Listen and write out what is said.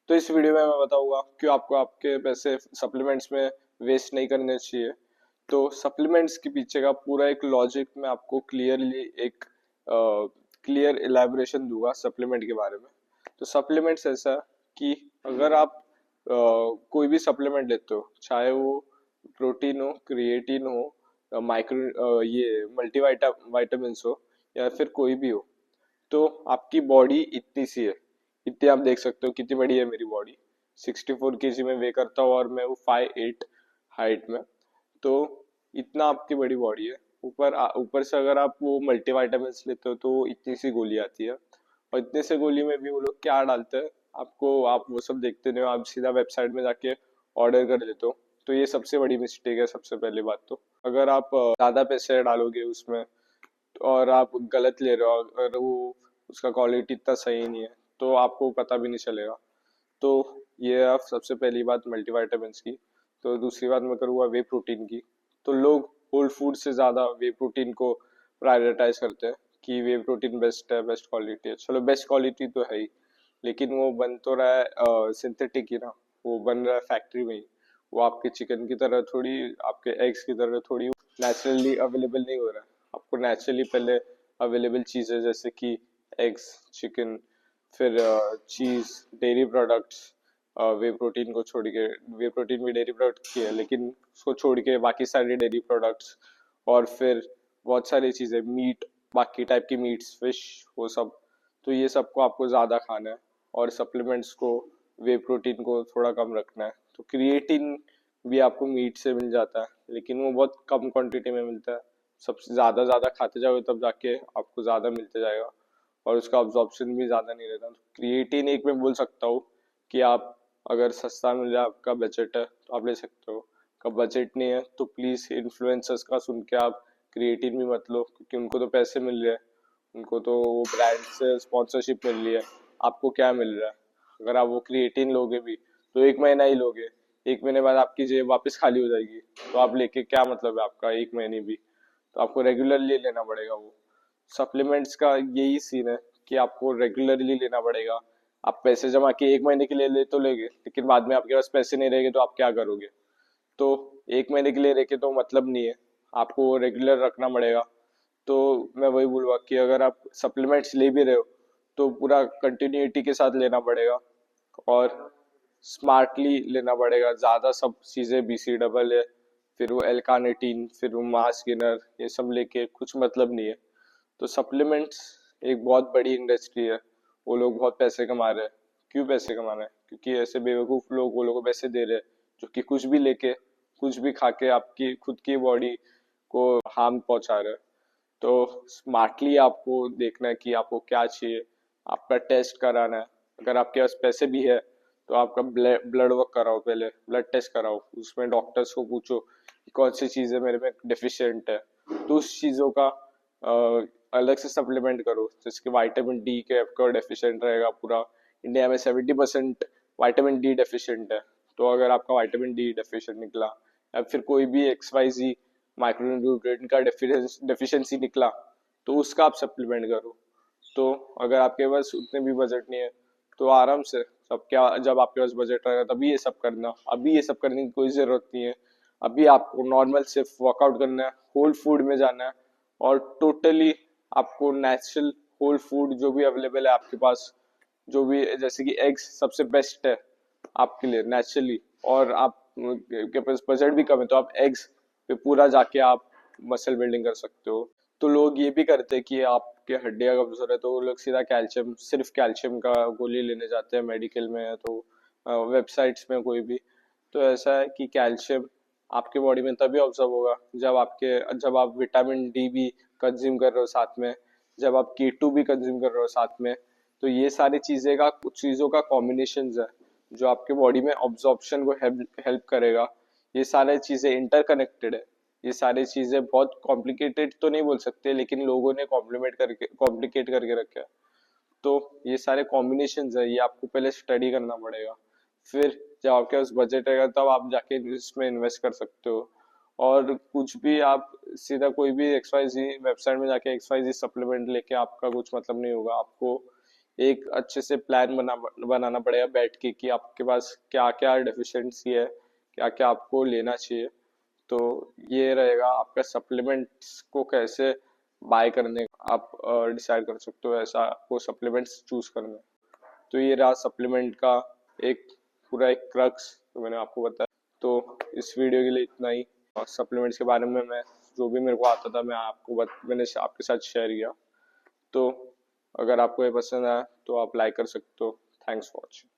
तो इस वीडियो में मैं बताऊंगा कि आपको आपके पैसे सप्लीमेंट्स में वेस्ट नहीं करने चाहिए। तो सप्लीमेंट्स के पीछे का पूरा एक लॉजिक मैं आपको क्लियरली एक क्लियर इलेबोरेशन दूंगा सप्लीमेंट के बारे में। तो सप्लीमेंट्स ऐसा है कि अगर आप कोई भी सप्लीमेंट लेते हो, चाहे वो प्रोटीन हो, क्रिएटिन हो, माइक्रो ये मल्टीवाइटामिन हो या फिर कोई भी हो, तो आपकी बॉडी इतनी सी है। इतनी आप देख सकते हो कितनी बड़ी है मेरी बॉडी। 64 kg में वे करता हूँ और मैं वो 5'8" हाइट में। तो इतना आपकी बड़ी बॉडी है। ऊपर से अगर आप वो मल्टीवाइटामिन लेते हो तो इतनी सी गोली आती है। और इतने से गोली में भी वो लोग क्या डालते हैं आपको, आप वो सब देखते नहीं हो, आप सीधा वेबसाइट में जाके ऑर्डर कर लेते हो। तो ये सबसे बड़ी मिस्टेक है। सबसे पहली बात तो अगर आप ज्यादा पैसे डालोगे उसमें और आप गलत ले रहे हो, अगर वो उसका क्वालिटी इतना सही नहीं है तो आपको पता भी नहीं चलेगा। तो ये आप सबसे पहली बात मल्टीवाइटामिन की। तो दूसरी बात मैं करूँगा वे प्रोटीन की। तो लोग होल फूड से ज़्यादा वे प्रोटीन को प्रायोरिटाइज करते हैं कि वे प्रोटीन बेस्ट है, बेस्ट क्वालिटी है। चलो बेस्ट क्वालिटी तो है ही, लेकिन वो बन तो रहा है सिंथेटिक ही ना। वो बन रहा है फैक्ट्री में ही। वो आपके चिकन की तरह थोड़ी, आपके एग्स की तरह थोड़ी नेचुरली अवेलेबल नहीं हो रहा है। आपको नेचुरली पहले अवेलेबल चीज़ें जैसे कि एग्स, चिकन, फिर चीज, डेयरी प्रोडक्ट्स, वे प्रोटीन को छोड़ के, वे प्रोटीन भी डेयरी प्रोडक्ट की है लेकिन उसको छोड़ के बाकी सारी डेयरी प्रोडक्ट्स, और फिर बहुत सारी चीजें, मीट, बाकी टाइप की मीट्स, फिश, वो सब। तो ये सबको आपको ज्यादा खाना है और सप्लीमेंट्स को, वे प्रोटीन को थोड़ा कम रखना है। तो क्रिएटिन भी आपको मीट से मिल जाता है लेकिन वो बहुत कम क्वांटिटी में मिलता है। सबसे ज्यादा ज्यादा खाते जाओगे तब जाके आपको ज्यादा मिलते जाएगा और उसका अब्जॉर्प्शन भी ज्यादा नहीं रहता। तो क्रिएटिन एक मैं बोल सकता हूँ कि आप, अगर सस्ता मिल जाए, आपका बजट है तो आप ले सकते हो। का बजट नहीं है तो प्लीज इन्फ्लुएंसर्स का सुन के आप क्रिएटिन भी मत लो, क्योंकि उनको तो पैसे मिल रहे हैं, उनको तो वो ब्रांड से स्पॉन्सरशिप मिल रही है। आपको क्या मिल रहा है? अगर आप वो क्रिएटिन लोगे भी तो 1 महीना ही लोगे। 1 महीने बाद आपकी जेब वापस खाली हो जाएगी। तो आप लेके क्या मतलब है आपका 1 महीने भी? तो आपको रेगुलरली लेना पड़ेगा वो। सप्लीमेंट्स का यही सीन है कि आपको रेगुलरली लेना पड़ेगा। आप पैसे जमा के 1 महीने के लिए ले तो लेंगे, लेकिन बाद में आपके पास पैसे नहीं रहेंगे तो आप क्या करोगे? तो 1 महीने के लिए रखे तो मतलब नहीं है, आपको रेगुलर रखना पड़ेगा। तो मैं वही बोलूँगा कि अगर आप सप्लीमेंट्स ले भी रहे हो तो पूरा कंटिन्यूटी के साथ लेना पड़ेगा और स्मार्टली लेना पड़ेगा। ज़्यादा सब चीज़ें BC डबल है, फिर वो एल कार्निटीन, फिर वो मास गेनर, ये सब लेके कुछ मतलब नहीं है। तो सप्लीमेंट्स एक बहुत बड़ी इंडस्ट्री है। वो लोग बहुत पैसे कमा रहे हैं। क्यों पैसे कमा रहे हैं? क्योंकि ऐसे बेवकूफ लोग वो लोगों को पैसे दे रहे हैं जो कि कुछ भी लेके, कुछ भी खा के आपकी खुद की बॉडी को हार्म पहुंचा रहे हैं। तो स्मार्टली आपको देखना है कि आपको क्या चाहिए। आपका टेस्ट कराना है। अगर आपके पास पैसे भी है तो आपका ब्लड वर्क कराओ, पहले ब्लड टेस्ट कराओ। उसमें डॉक्टर्स को पूछो कि कौन सी चीजें मेरे में डिफिशिएंट है, तो उस चीजों का अलग से सप्लीमेंट करो। जिसके विटामिन डी के आपका डेफिशिएंट रहेगा पूरा। इंडिया में 70% विटामिन डी डेफिशिएंट है। तो अगर आपका विटामिन डी डेफिशिएंट निकला या फिर कोई भी XYZ माइक्रोन्यूट्रिएंट का डेफिशिएंसी निकला तो उसका आप सप्लीमेंट करो। तो अगर आपके पास उतने भी बजट नहीं है तो आराम से सब, क्या जब आपके पास बजट रहेगा तभी ये सब करना। अभी ये सब करने की कोई जरूरत नहीं है। अभी आपको नॉर्मल सिर्फ वर्कआउट करना है, होल फूड में जाना है और टोटली आपको नेचुरल होल फूड जो भी अवेलेबल है आपके पास, जो भी, जैसे कि एग्स सबसे बेस्ट है आपके लिए नेचुरली। और आप के पास बजट भी कम है तो आप एग्स पे पूरा जाके आप मसल बिल्डिंग कर सकते हो। तो लोग ये भी करते हैं कि आपके हड्डियां कमजोर है तो वो लोग सीधा कैल्शियम, सिर्फ कैल्शियम का गोली लेने जाते हैं मेडिकल में या तो वेबसाइट्स में कोई भी। तो ऐसा है कि कैल्शियम आपके बॉडी में तभी ऑब्जर्व होगा जब आप विटामिन डी भी कंज्यूम कर रहे हो साथ में, जब आप K2 भी कंज्यूम कर रहे हो साथ में। तो ये सारी चीजें का, कुछ चीजों का कॉम्बिनेशन है जो आपके बॉडी में ऑब्जॉर्प्शन को हेल्प करेगा। ये सारी चीजें इंटरकनेक्टेड है। ये सारी चीजें बहुत कॉम्प्लिकेटेड तो नहीं बोल सकते लेकिन लोगों ने कॉम्प्लिकेट करके रखा है। तो ये सारे कॉम्बिनेशन है, ये आपको पहले स्टडी करना पड़ेगा। फिर जब आपके पास बजट रहेगा तब आप जाके इसमें इन्वेस्ट कर सकते हो। और कुछ भी आप सीधा कोई भी XYZ वेबसाइट में जाके XYZ सप्लीमेंट लेके आपका कुछ मतलब नहीं होगा। आपको एक अच्छे से प्लान बनाना पड़ेगा बैठ के कि आपके पास क्या क्या डेफिशिएंसी है, क्या क्या आपको लेना चाहिए। तो ये रहेगा आपका सप्लीमेंट्स को कैसे बाय करने आप डिसाइड कर सकते हो, ऐसा आपको सप्लीमेंट्स चूज करना है। तो ये रहा सप्लीमेंट का एक पूरा एक क्रक्स तो मैंने आपको बताया। तो इस वीडियो के लिए इतना ही। सप्लीमेंट्स के बारे में मैं जो भी मेरे को आता था मैंने आपके साथ शेयर किया। तो अगर आपको ये पसंद आया तो आप लाइक कर सकते हो। Thanks for watching.